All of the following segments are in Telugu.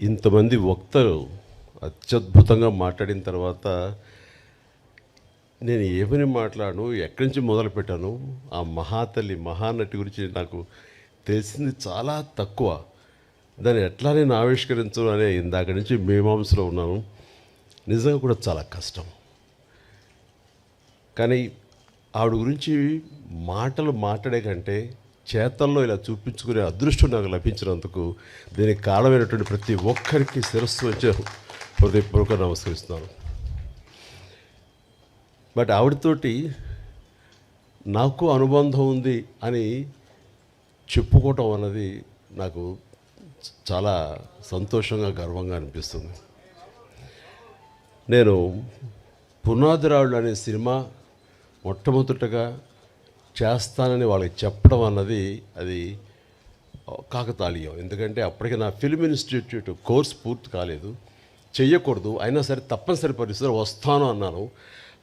ఇంతమంది వక్తలు అత్యద్భుతంగా మాట్లాడిన తర్వాత నేను ఏమని మాట్లాడను, ఎక్కడి నుంచి మొదలుపెట్టాను, ఆ మహాతల్లి మహానటి గురించి నాకు తెలిసింది చాలా తక్కువ. దాన్ని ఎట్లా నేను ఆవిష్కరించను అనే ఇందాక నుంచి మీమాంసలో ఉన్నాను. నిజంగా కూడా చాలా కష్టం. కానీ ఆవిడ గురించి మాటలు మాట్లాడే కంటే చేతల్లో ఇలా చూపించుకునే అదృష్టం నాకు లభించినందుకు దీనికి కారణమైనటువంటి ప్రతి ఒక్కరికి శిరస్సు వచ్చే హృదయపూర్వక నమస్కరిస్తున్నాను. బట్ ఆవిడతోటి నాకు అనుబంధం ఉంది అని చెప్పుకోవటం అన్నది నాకు చాలా సంతోషంగా గర్వంగా అనిపిస్తుంది. నేను పునాదిరాళ్ళు అనే సినిమా మొట్టమొదటగా చేస్తానని వాళ్ళకి చెప్పడం అన్నది అది కాకతాళీయం. ఎందుకంటే అప్పటికి నా ఫిల్మ్ ఇన్స్టిట్యూట్ కోర్స్ పూర్తి కాలేదు, చెయ్యకూడదు, అయినా సరే తప్పనిసరి పరిస్థితుల్లో వస్తాను అన్నాను.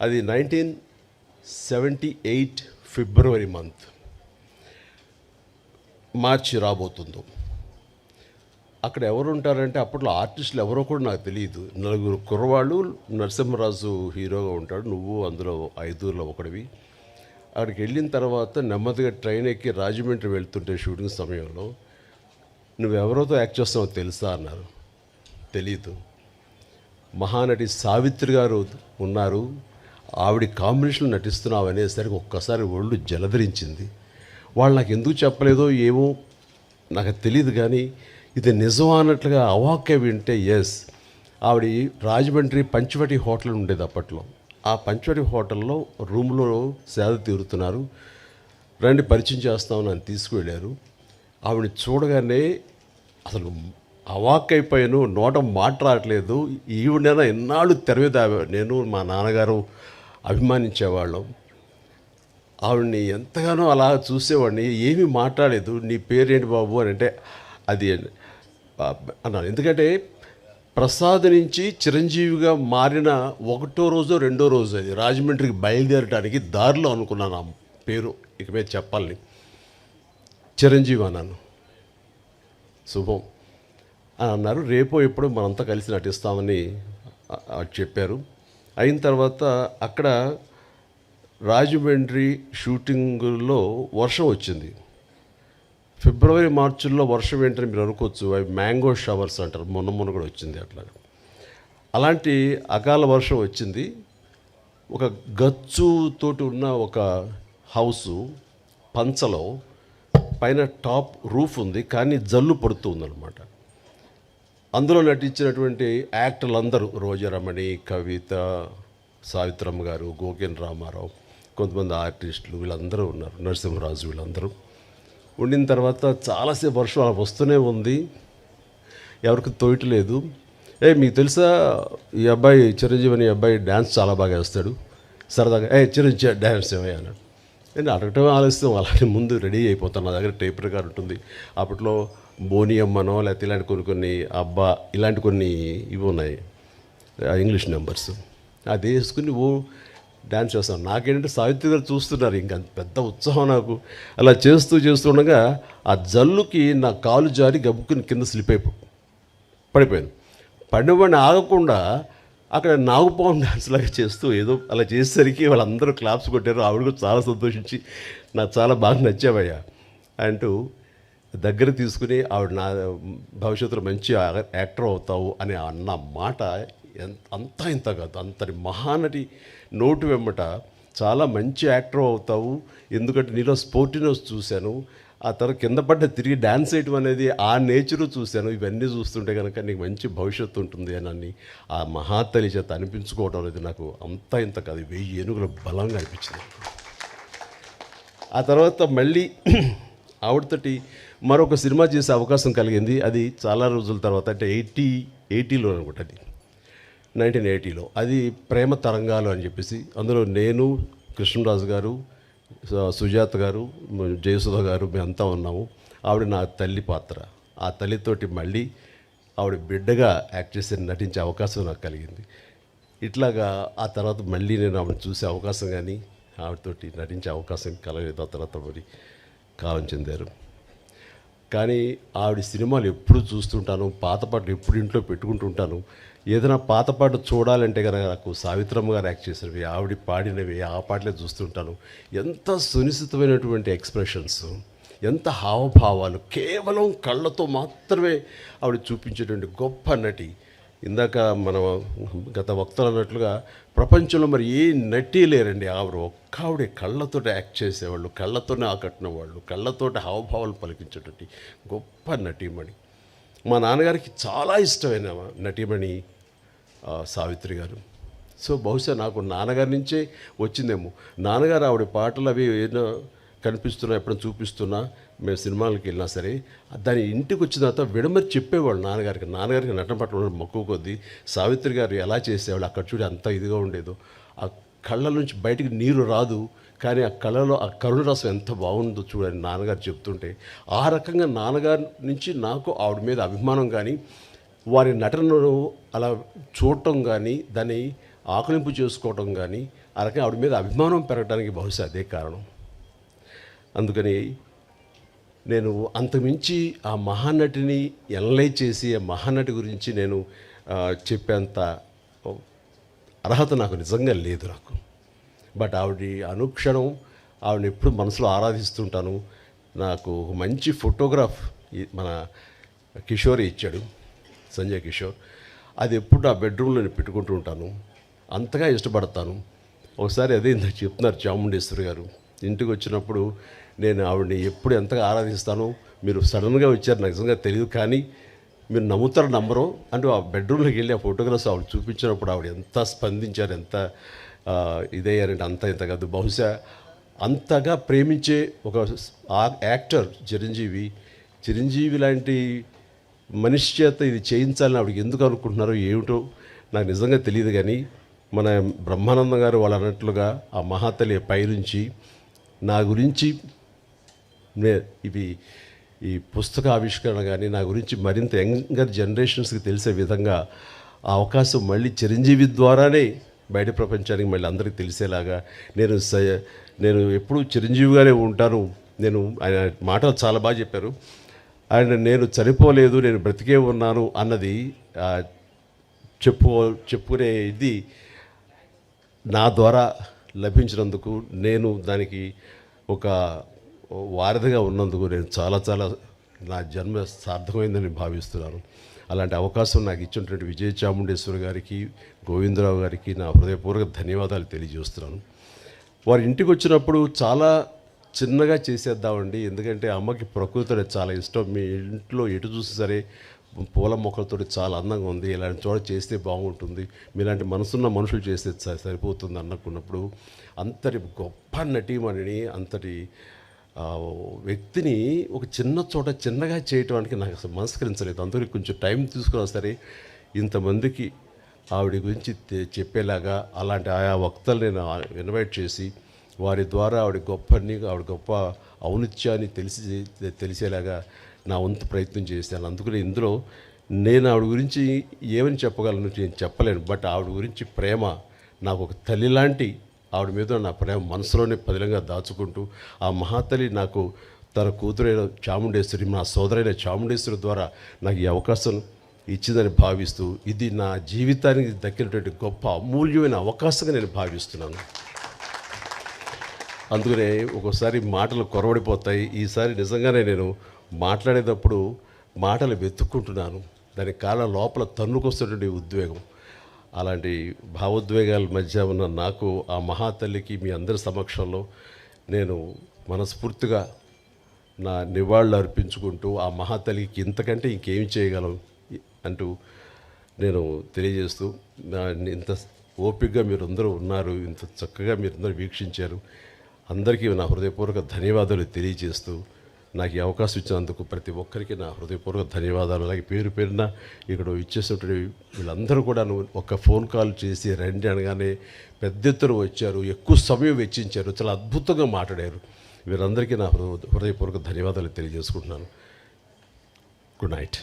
అది 1978 ఫిబ్రవరి మంత్, మార్చి రాబోతుందో. అక్కడ ఎవరు ఉంటారంటే అప్పట్లో ఆర్టిస్టులు ఎవరో కూడా నాకు తెలియదు. 4 కుర్రవాళ్ళు, నరసింహరాజు హీరోగా ఉంటాడు, నువ్వు అందులో 5లో ఒకడివి. అక్కడికి వెళ్ళిన తర్వాత నెమ్మదిగా ట్రైన్ ఎక్కి రాజమండ్రి వెళ్తుంటే షూటింగ్ సమయంలో నువ్వెవరితో యాక్ట్ చేస్తావో తెలుసా అన్నారు. తెలీదు. మహానటి సావిత్రి గారు ఉన్నారు, ఆవిడ కాంబినేషన్లో నటిస్తున్నావు అనేసరికి ఒక్కసారి ఒళ్ళు జలధరించింది. వాళ్ళు నాకు ఎందుకు చెప్పలేదో ఏమో నాకు తెలియదు, కానీ ఇది నిజం అన్నట్లుగా అవాక్య వింటే ఎస్. ఆవిడ రాజమండ్రి పంచవటి హోటల్ ఉండేది అప్పట్లో. ఆ పంచవటి హోటల్లో రూమ్లో సేద తీరుతున్నారు, రండి పరిచయం చేస్తామని నన్ను తీసుకువెళ్ళారు. ఆవిడని చూడగానే అసలు అవాక్కైపోయాను, నోట మాట రావట్లేదు. ఈవిడైనా ఎన్నాళ్ళు తెర మీద నేను మా నాన్నగారు అభిమానించేవాళ్ళం. ఆవిడ్ని ఎంతగానో అలా చూసేవాడిని, ఏమీ మాట్లాడలేదు. నీ పేరేంటి బాబు అని అంటే అది అన్నాను. ఎందుకంటే ప్రసాద్ నుంచి చిరంజీవిగా మారిన 1వ రోజు 2వ రోజు అది రాజమండ్రికి బయలుదేరడానికి దారిలో అనుకున్నాను ఆ పేరు ఇక మీద చెప్పాలని. చిరంజీవి అన్నాను. శుభం అని అన్నారు. రేపో ఎప్పుడో మనంతా కలిసి నటిస్తామని చెప్పారు. అయిన తర్వాత అక్కడ రాజమండ్రి షూటింగుల్లో వర్షం వచ్చింది. ఫిబ్రవరి మార్చిల్లో వర్షం ఏంటని మీరు అనుకోవచ్చు, అవి మ్యాంగో షవర్స్ అంటారు, మొన్న కూడా వచ్చింది అట్లా. అలాంటి అకాల వర్షం వచ్చింది. ఒక గచ్చుతోటి ఉన్న ఒక హౌసు పంచలో పైన టాప్ రూఫ్ ఉంది, కానీ జల్లు పడుతూ ఉందన్నమాట. అందులో నటించినటువంటి యాక్టర్లు అందరూ రోజారమణి, కవిత, సావిత్రమ్మ గారు, గోకెన్ రామారావు, కొంతమంది ఆర్టిస్టులు వీళ్ళందరూ ఉన్నారు, నరసింహరాజు వీళ్ళందరూ ఉండిన తర్వాత చాలాసేపు వర్షం అలా వస్తూనే ఉంది, ఎవరికి తోయట్లేదు. మీకు తెలుసా ఈ అబ్బాయి చిరంజీవి అనే అబ్బాయి డ్యాన్స్ చాలా బాగా వేస్తాడు, సరదాగా చిరంజీవి డ్యాన్స్ ఏమయ్యా అన్నాడు. నేను అడగటం ఆలస్యం, అలాగే ముందు రెడీ అయిపోతాను. నా దగ్గర టేప్ రికార్డ్ ఉంటుంది. అప్పట్లో బోనియమ్మనో లేకపోతే ఇలాంటి కొన్ని అబ్బా ఇలాంటి కొన్ని ఇవి ఉన్నాయి ఇంగ్లీష్ నెంబర్స్, అది వేసుకుని డ్యాన్స్ చేస్తాను. నాకేంటంటే సావిత్రి గారు చూస్తున్నారు, ఇంకా పెద్ద ఉత్సాహం నాకు. అలా చేస్తుండగా ఆ జల్లుకి నా కాలు జారి గబుక్కుని కింద స్లిప్ పడిపోయాను. పడినవాడిని ఆగకుండా అక్కడ నాగుపాము డ్యాన్స్ లాగా చేస్తూ ఏదో అలా చేసేసరికి వాళ్ళందరూ క్లాప్స్ కొట్టారు. ఆవిడ కూడా చాలా సంతోషించి నాకు చాలా బాగా నచ్చావయ్యా అంటూ దగ్గర తీసుకుని ఆవిడ నా భవిష్యత్తులో మంచి యాక్టర్ అవుతావు అని అన్న మాట అంతా ఇంత కాదు, అంతటి మహానటి నోటు వెంబట చాలా మంచి యాక్టర్ అవుతావు, ఎందుకంటే నీలో స్పోర్టినెస్ చూశాను, ఆ తర్వాత కింద పడ్డ తిరిగి డ్యాన్స్ వేయటం అనేది ఆ నేచరు చూశాను, ఇవన్నీ చూస్తుంటే కనుక నీకు మంచి భవిష్యత్తు ఉంటుంది అని ఆ మహాతల్లి చేత అనిపించుకోవడం అనేది నాకు అంతా ఇంత కాదు, 1000 ఏనుగుల బలంగా అనిపించింది. ఆ తర్వాత మళ్ళీ ఆవిడతోటి మరొక సినిమా చేసే అవకాశం కలిగింది. అది చాలా రోజుల తర్వాత, అంటే 80లో అనుకుంటా, అది 1980లో. అది ప్రేమ తరంగాలు అని చెప్పేసి, అందులో నేను, కృష్ణరాజు గారు, సుజాత గారు, జయసుధ గారు మేమంతా ఉన్నాము. ఆవిడ నా తల్లి పాత్ర. ఆ తల్లితోటి మళ్ళీ ఆవిడ బిడ్డగా యాక్ట్ చేసి నటించే అవకాశం నాకు కలిగింది. ఇట్లాగా ఆ తర్వాత మళ్ళీ నేను ఆవిడ చూసే అవకాశం కానీ ఆవిడతోటి నటించే అవకాశం కలగలేదు. ఆ తర్వాత మరి కాలం చెందారు. కానీ ఆవిడ సినిమాలు ఎప్పుడు చూస్తుంటాను, పాత పాటలు ఎప్పుడు ఇంట్లో పెట్టుకుంటుంటాను. ఏదైనా పాత పాట చూడాలంటే కనుక నాకు సావిత్రమ్మ గారు యాక్ట్ చేసినవి, ఆవిడ పాడినవి ఆ పాటలే చూస్తుంటాను. ఎంత సునిశ్చితమైనటువంటి ఎక్స్ప్రెషన్స్, ఎంత హావభావాలు, కేవలం కళ్ళతో మాత్రమే ఆవిడ చూపించేటువంటి గొప్ప నటి. ఇందాక మన గత వక్తలు అన్నట్లుగా ప్రపంచంలో మరి ఏ నటి లేరండి. ఆవిడే కళ్ళతోటి యాక్ట్ చేసేవాళ్ళు, కళ్ళతోనే ఆకట్టిన వాళ్ళు, కళ్ళతోటి హావభావాలు పలికించేటువంటి గొప్ప నటీమణి. మా నాన్నగారికి చాలా ఇష్టమైన నటీమణి సావిత్రి గారు. సో బహుశా నాకు నాన్నగారి నుంచే వచ్చిందేమో. నాన్నగారు ఆవిడ పాటలు అవి ఏదో కనిపిస్తున్నా, ఎప్పుడైనా చూపిస్తున్నా, మేము సినిమాలకు వెళ్ళినా సరే దాని ఇంటికి వచ్చిన తర్వాత విడమరి చెప్పేవాళ్ళు నాన్నగారికి నటన పట్ల మక్కువ కొద్దీ. సావిత్రి గారు ఎలా చేసేవాళ్ళు, అక్కడ చూడి అంత ఇదిగా ఉండేదో, ఆ కళ్ళ నుంచి బయటికి నీరు రాదు, కానీ ఆ కళలో ఆ కరుణ రసం ఎంత బాగుందో చూడండి నాన్నగారు చెప్తుంటే. ఆ రకంగా నాన్నగారి నుంచి నాకు ఆవిడ మీద అభిమానం కానీ, వారి నటనను అలా చూడటం కానీ, దాన్ని ఆకలింపు చేసుకోవటం కానీ, ఆ రకంగా ఆవిడ మీద అభిమానం పెరగడానికి బహుశా అదే కారణం. అందుకని నేను అంతకుమించి ఆ మహానటిని ఎనలైజ్ చేసి ఆ మహానటి గురించి నేను చెప్పేంత అర్హత నాకు నిజంగా లేదు నాకు. బట్ ఆవిడ అనుక్షణం ఆవిడని ఎప్పుడు మనసులో ఆరాధిస్తుంటాను. నాకు ఒక మంచి ఫోటోగ్రాఫ్ మన కిషోర్ ఇచ్చాడు, సంజయ్ కిషోర్. అది ఎప్పుడు నా బెడ్రూమ్లో నేను పెట్టుకుంటూ ఉంటాను, అంతగా ఇష్టపడతాను. ఒకసారి అదే ఇందాక చెప్తున్నారు చాముండేశ్వరి గారు, ఇంటికి వచ్చినప్పుడు నేను ఆవిడని ఎప్పుడు ఎంతగా ఆరాధిస్తానో, మీరు సడన్గా వచ్చారు నాకు నిజంగా తెలియదు, కానీ మీరు నమ్ముతారో నమ్మరో అంటూ ఆ బెడ్రూమ్లోకి వెళ్ళి ఆ ఫోటోగ్రాఫ్స్ ఆవిడ చూపించినప్పుడు ఆవిడ ఎంత స్పందించారు, ఎంత ఇదయ్యారంటే అంత ఇంత కాదు. బహుశా అంతగా ప్రేమించే ఒక యాక్టర్ చిరంజీవి లాంటి మనిషి చేత ఇది చేయించాలని ఆవిడకి ఎందుకు అనుకుంటున్నారో ఏమిటో నాకు నిజంగా తెలియదు. కానీ మన బ్రహ్మానందం గారు వాళ్ళు అన్నట్లుగా ఆ మహాతల్లి పైనుంచి నా గురించి ఈ పుస్తక ఆవిష్కరణ కానీ నా గురించి మరింత యంగర్ జనరేషన్స్కి తెలిసే విధంగా ఆ అవకాశం మళ్ళీ చిరంజీవి ద్వారానే బయట ప్రపంచానికి మళ్ళీ అందరికీ తెలిసేలాగా నేను ఎప్పుడూ చిరంజీవిగానే ఉంటాను. ఆయన మాటలు చాలా బాగా చెప్పారు. నేను చనిపోలేదు, నేను బ్రతికే ఉన్నాను అన్నది చెప్పుకునే ఇది నా ద్వారా లభించినందుకు, నేను దానికి ఒక వారధిగా ఉన్నందుకు నేను చాలా నా జన్మ సార్థకమైందని భావిస్తున్నాను. అలాంటి అవకాశం నాకు ఇచ్చినటువంటి విజయ చాముండేశ్వరి గారికి, గోవిందరావు గారికి నా హృదయపూర్వక ధన్యవాదాలు తెలియజేస్తున్నాను. వారి ఇంటికి వచ్చినప్పుడు చాలా చిన్నగా చేసేద్దామండి, ఎందుకంటే అమ్మకి ప్రకృతి చాలా ఇష్టం. మీ ఇంట్లో ఎటు చూసి సరే పూల మొక్కలతో చాలా అందంగా ఉంది, ఇలాంటి చోట చేస్తే బాగుంటుంది, మీలాంటి మనసున్న మనుషులు చేస్తే సరిపోతుంది అనుకున్నప్పుడు అంతటి గొప్ప నటీమణిని, అంతటి వ్యక్తిని ఒక చిన్న చోట చిన్నగా చేయటానికి నాకు అసలు మనస్కరించలేదు. అందుకని కొంచెం టైం తీసుకున్నా సరే ఇంతమందికి ఆవిడ గురించి చెప్పేలాగా అలాంటి ఆయా వక్తలు నేను ఇన్వైట్ చేసి వారి ద్వారా ఆవిడ గొప్ప ఔన్నత్యాన్ని తెలిసేలాగా నా వంతు ప్రయత్నం చేశాను. అందుకని ఇందులో నేను ఆవిడ గురించి ఏమని చెప్పగలను నేను చెప్పలేను. బట్ ఆవిడ గురించి ప్రేమ నాకు ఒక తల్లి లాంటి ఆవిడ మీద నా ప్రేమ మనసులోనే పదిలంగా దాచుకుంటూ, ఆ మహాతల్లి నాకు తన కూతురైన చాముండేశ్వరి, నా సోదరైన చాముండేశ్వరి ద్వారా నాకు ఈ అవకాశం ఇచ్చిందని భావిస్తూ, ఇది నా జీవితానికి దక్కినటువంటి గొప్ప అమూల్యమైన అవకాశంగా నేను భావిస్తున్నాను. అందుకనే ఒక్కోసారి మాటలు కొరవడిపోతాయి. ఈసారి నిజంగానే నేను మాట్లాడేటప్పుడు మాటలు వెతుక్కుంటున్నాను, దానికి కారణం లోపల తన్నుకొస్తున్నటువంటి ఉద్వేగం. అలాంటి భావోద్వేగాల మధ్య ఉన్న నాకు ఆ మహాతల్లికి మీ అందరి సమక్షంలో నేను మనస్ఫూర్తిగా నా నివాళులు అర్పించుకుంటూ, ఆ మహాతల్లికి ఇంతకంటే ఇంకేమి చేయగలం అంటూ నేను తెలియజేస్తూ, ఇంత ఓపికగా మీరందరూ ఉన్నారు, ఇంత చక్కగా మీరందరూ వీక్షించారు, అందరికీ నా హృదయపూర్వక ధన్యవాదాలు తెలియజేస్తూ, నాకు ఈ అవకాశం ఇచ్చినందుకు ప్రతి ఒక్కరికి నా హృదయపూర్వక ధన్యవాదాలు. అలాగే పేరున ఇక్కడ ఇచ్చేసినటువంటి వీళ్ళందరూ కూడా ఒక ఫోన్ కాల్ చేసి రండి అనగానే పెద్ద ఎత్తున వచ్చారు, ఎక్కువ సమయం వెచ్చించారు, చాలా అద్భుతంగా మాట్లాడారు. వీరందరికీ నా హృదయపూర్వక ధన్యవాదాలు తెలియజేసుకుంటున్నాను. Good night.